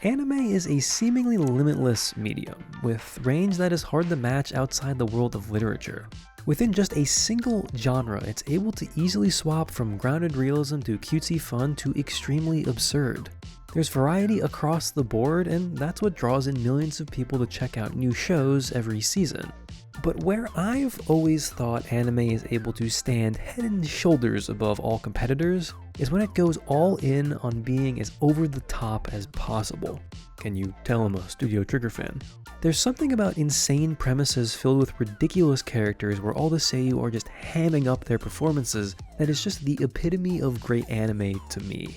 Anime is a seemingly limitless medium, with range that is hard to match outside the world of literature. Within just a single genre, it's able to easily swap from grounded realism to cutesy fun to extremely absurd. There's variety across the board, and that's what draws in millions of people to check out new shows every season. But where I've always thought anime is able to stand head and shoulders above all competitors is when it goes all in on being as over the top as possible. Can you tell I'm a Studio Trigger fan? There's something about insane premises filled with ridiculous characters where all the seiyuu are just hamming up their performances that is just the epitome of great anime to me.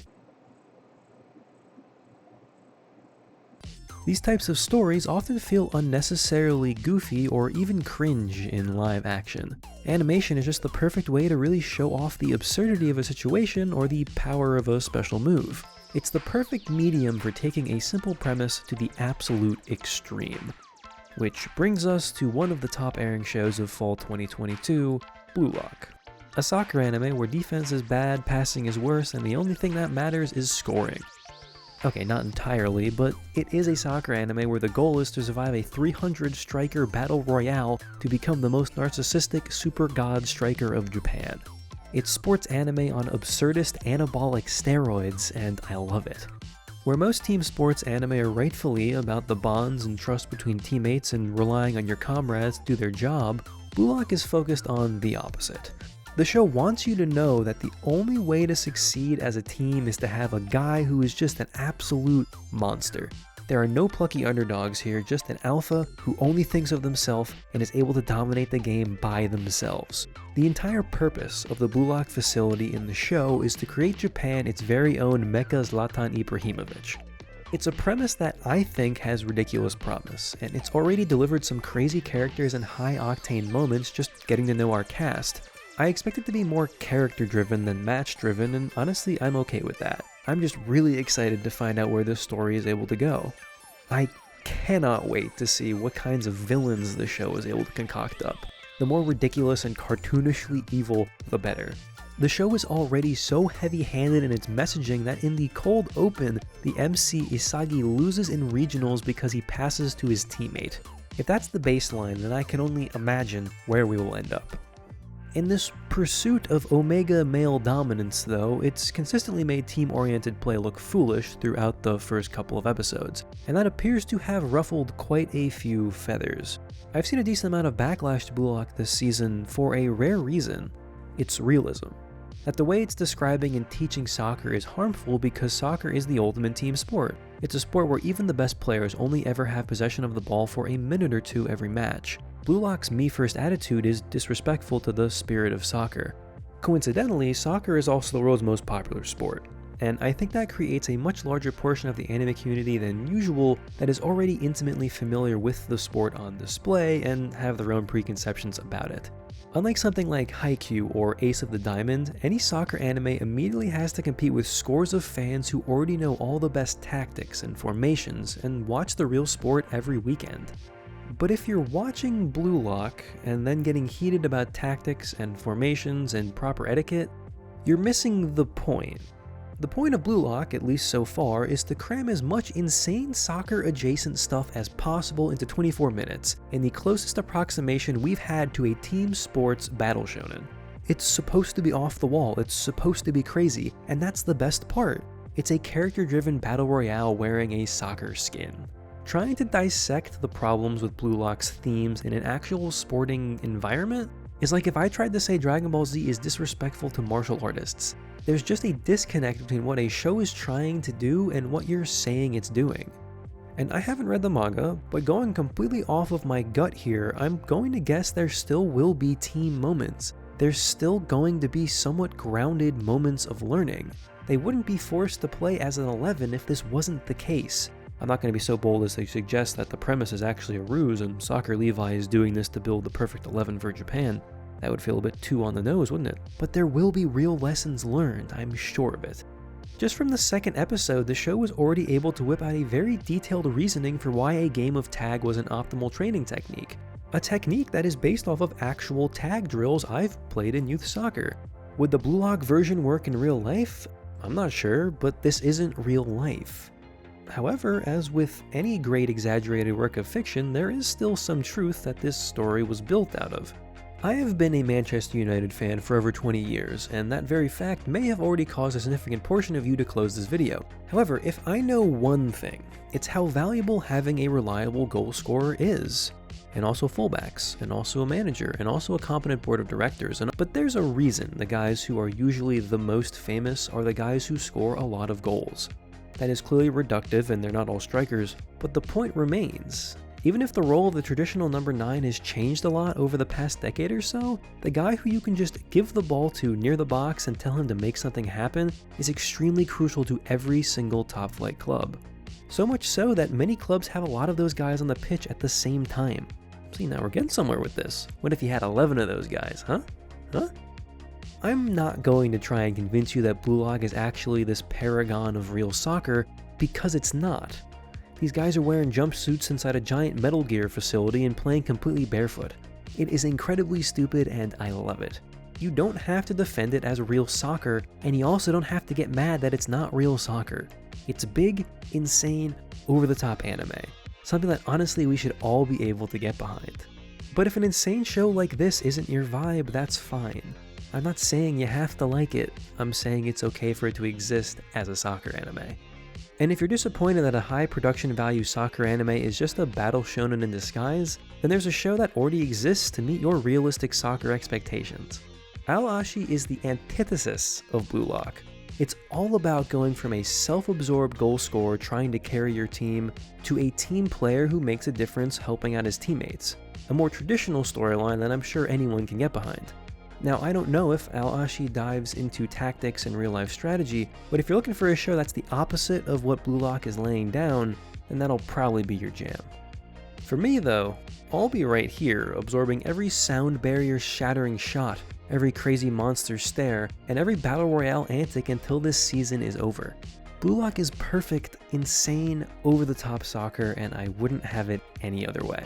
These types of stories often feel unnecessarily goofy or even cringe in live action. Animation is just the perfect way to really show off the absurdity of a situation or the power of a special move. It's the perfect medium for taking a simple premise to the absolute extreme. Which brings us to one of the top airing shows of fall 2022, Blue Lock. A soccer anime where defense is bad, passing is worse, and the only thing that matters is scoring. Okay, not entirely, but it is a soccer anime where the goal is to survive a 300 striker battle royale to become the most narcissistic super god striker of Japan. It's sports anime on absurdist anabolic steroids, and I love it. Where most team sports anime are rightfully about the bonds and trust between teammates and relying on your comrades to do their job, Blue Lock is focused on the opposite. The show wants you to know that the only way to succeed as a team is to have a guy who is just an absolute monster. There are no plucky underdogs here, just an alpha who only thinks of themselves and is able to dominate the game by themselves. The entire purpose of the Blue Lock facility in the show is to create Japan its very own Mecha Zlatan Ibrahimovic. It's a premise that I think has ridiculous promise, and it's already delivered some crazy characters and high-octane moments just getting to know our cast. I expect it to be more character-driven than match-driven, and honestly, I'm okay with that. I'm just really excited to find out where this story is able to go. I cannot wait to see what kinds of villains the show is able to concoct up. The more ridiculous and cartoonishly evil, the better. The show is already so heavy-handed in its messaging that in the cold open, the MC Isagi loses in regionals because he passes to his teammate. If that's the baseline, then I can only imagine where we will end up. In this pursuit of omega male dominance, though, it's consistently made team-oriented play look foolish throughout the first couple of episodes, and that appears to have ruffled quite a few feathers. I've seen a decent amount of backlash to Blue Lock this season for a rare reason. It's realism. That the way it's describing and teaching soccer is harmful because soccer is the ultimate team sport. It's a sport where even the best players only ever have possession of the ball for a minute or two every match. Blue Lock's me-first attitude is disrespectful to the spirit of soccer. Coincidentally, soccer is also the world's most popular sport, and I think that creates a much larger portion of the anime community than usual that is already intimately familiar with the sport on display and have their own preconceptions about it. Unlike something like Haikyuu or Ace of the Diamond, any soccer anime immediately has to compete with scores of fans who already know all the best tactics and formations and watch the real sport every weekend. But if you're watching Blue Lock and then getting heated about tactics and formations and proper etiquette, you're missing the point. The point of Blue Lock, at least so far, is to cram as much insane soccer-adjacent stuff as possible into 24 minutes, in the closest approximation we've had to a team sports battle shonen. It's supposed to be off the wall, it's supposed to be crazy, and that's the best part. It's a character-driven battle royale wearing a soccer skin. Trying to dissect the problems with Blue Lock's themes in an actual sporting environment is like if I tried to say Dragon Ball Z is disrespectful to martial artists. There's just a disconnect between what a show is trying to do and what you're saying it's doing. And I haven't read the manga, but going completely off of my gut here, I'm going to guess there still will be team moments. There's still going to be somewhat grounded moments of learning. They wouldn't be forced to play as an 11 if this wasn't the case. I'm not going to be so bold as to suggest that the premise is actually a ruse and Soccer Levi is doing this to build the perfect 11 for Japan. That would feel a bit too on the nose, wouldn't it? But there will be real lessons learned, I'm sure of it. Just from the second episode, the show was already able to whip out a very detailed reasoning for why a game of tag was an optimal training technique. A technique that is based off of actual tag drills I've played in youth soccer. Would the Blue Lock version work in real life? I'm not sure, but this isn't real life. However, as with any great exaggerated work of fiction, there is still some truth that this story was built out of. I have been a Manchester United fan for over 20 years, and that very fact may have already caused a significant portion of you to close this video. However, if I know one thing, it's how valuable having a reliable goal scorer is. And also fullbacks, and also a manager, and also a competent board of directors. But there's a reason the guys who are usually the most famous are the guys who score a lot of goals. That is clearly reductive and they're not all strikers, but the point remains. Even if the role of the traditional number 9 has changed a lot over the past decade or so, the guy who you can just give the ball to near the box and tell him to make something happen is extremely crucial to every single top flight club. So much so that many clubs have a lot of those guys on the pitch at the same time. See, now we're getting somewhere with this. What if you had 11 of those guys, huh? I'm not going to try and convince you that Blue Lock is actually this paragon of real soccer, because it's not. These guys are wearing jumpsuits inside a giant Metal Gear facility and playing completely barefoot. It is incredibly stupid and I love it. You don't have to defend it as real soccer, and you also don't have to get mad that it's not real soccer. It's big, insane, over-the-top anime. Something that honestly we should all be able to get behind. But if an insane show like this isn't your vibe, that's fine. I'm not saying you have to like it, I'm saying it's okay for it to exist as a soccer anime. And if you're disappointed that a high production value soccer anime is just a battle shonen in disguise, then there's a show that already exists to meet your realistic soccer expectations. Aoashi is the antithesis of Blue Lock. It's all about going from a self-absorbed goal scorer trying to carry your team to a team player who makes a difference helping out his teammates. A more traditional storyline that I'm sure anyone can get behind. Now, I don't know if Aoashi dives into tactics and real-life strategy, but if you're looking for a show that's the opposite of what Blue Lock is laying down, then that'll probably be your jam. For me though, I'll be right here, absorbing every sound barrier shattering shot, every crazy monster stare, and every battle royale antic until this season is over. Blue Lock is perfect, insane, over-the-top soccer, and I wouldn't have it any other way.